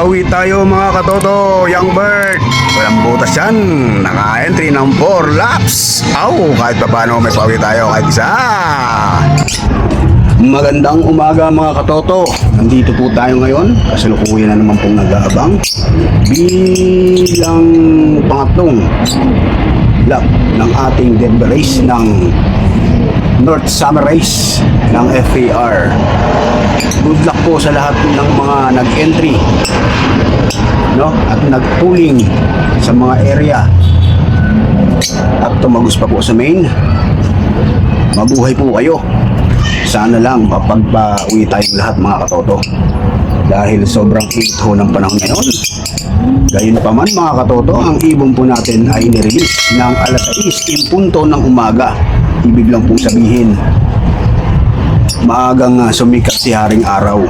pauwi tayo mga katoto, young bird. Walang butas yan. Naka-entry ng 4 laps. Aw, kahit pa paano may pauwi tayo kahit isa. Magandang umaga mga katoto. Nandito po tayo ngayon. Kasalukuyan na naman pong nag-aabang bilang pangatlong lap ng ating Denver race ng North Summer Race ng FAR. Good luck po sa lahat ng mga nag-entry, no? At nag-pooling sa mga area at tumagos pa po sa main. Mabuhay po kayo. Sana lang mapagpa-uwi tayong lahat mga katoto, dahil sobrang init ho ng panahon ngayon. Gayun pa man mga katoto, ang ibon po natin ay nirelease ng alas 6:00 ng umaga. Ibig lang pong sabihin, maagang sumikat si Haring Araw.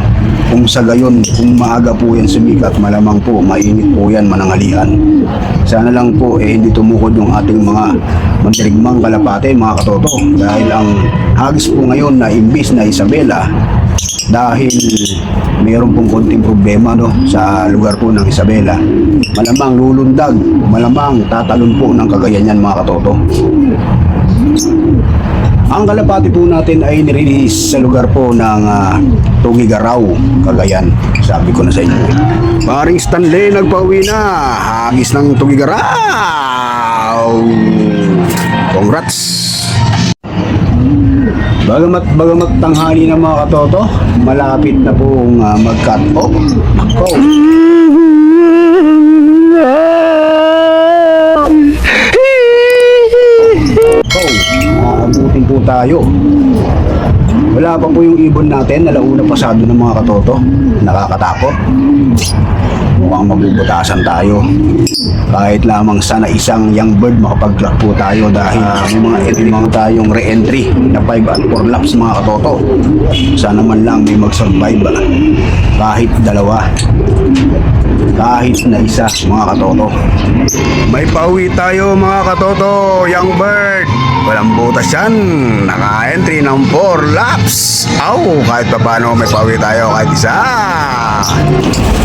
Kung sa gayon, kung maaga po yan sumikat, malamang po mainit po yan mananghalian. Sana lang po hindi tumukod yung ating mga mandirigmang kalapate mga katoto, dahil ang hagis po ngayon na imbis na Isabela, dahil mayroon pong konting problema, no, sa lugar po ng Isabela, malamang lulundag, malamang tatalon po ng Cagayan yan mga katoto. Ang kalapati po natin ay nirelease sa lugar po ng Tugigaraw, Cagayan. Sabi ko na sa inyo. Paring Stanley nagpauwi na. Hagis ng Tugigaraw. Congrats. Bagamat tanghali na mga katoto, malapit na pong mag-cut off. Ako. Abutin po tayo. Wala pa po yung ibon natin, alauna pasado ng mga katoto. Nakakatakot. Mukhang mabubutasan tayo. Kahit lamang sana isang young bird makapag-clock po tayo, dahil may mga tayong re-entry na 5 at 4 laps mga katoto. Sana man lang may mag-survive, kahit dalawa, kahit na isa mga katoto. May pauwi tayo mga katoto, young bird. Walang butas yan. Naka-entry ng 4 laps. Aw, kahit pa paano may pauwi tayo kahit isa.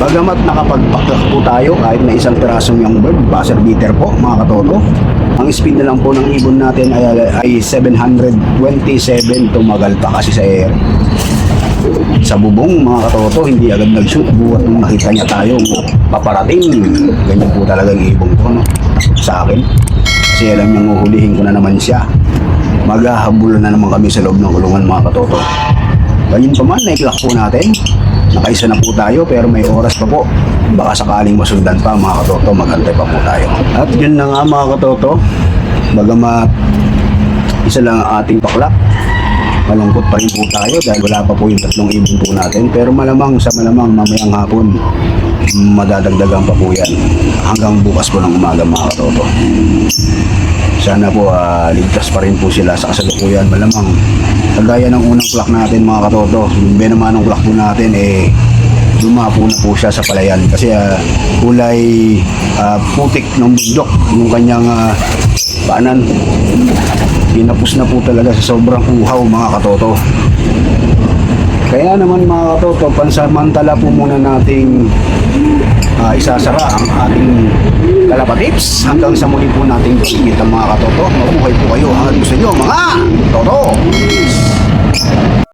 Bagamat nakapagpaklak po tayo kahit na isang pirasong young bird, buzzer beater po mga katoto. Ang speed na lang po ng ibon natin ay 727. Tumagal pa kasi sa air. Sa bubong mga katoto, hindi agad nag-shoot. Buhat nung nakita niya tayo paparating. Ganyan po talaga yung ibon ko, no, sa akin. Kasi alam niyang uhulihin ko na naman siya. Maghahabulan na naman kami sa loob ng kulungan mga katoto. Ganyan pa man, naiklak po natin. Nakaisa na po tayo, pero may oras pa po. Baka sakaling masundan pa mga katoto, magantay pa po tayo. At yun na nga mga katoto, bagamat isa lang ang ating paklak, malungkot pa rin po tayo dahil wala pa po yung 3 ibon po natin. Pero malamang sa malamang mamayang hapon, madadagdagan pa po yan hanggang bukas po ng umaga mga katoto. Sana po ligtas pa rin po sila sa kasalukuyan. Malamang kagaya ng unang clock natin mga katoto, yung benamanong clock po natin dumapo na po siya sa palayan kasi kulay putik ng bundok yung kanyang paanan. Pinapos na po talaga sa sobrang uhaw mga katoto. Kaya naman mga katoto, pansamantala po muna nating isasara ang ating kalapatips hanggang sa muli po nating kita mga katoto. Mabuhay po kayo hanggang gusto nyo mga toto.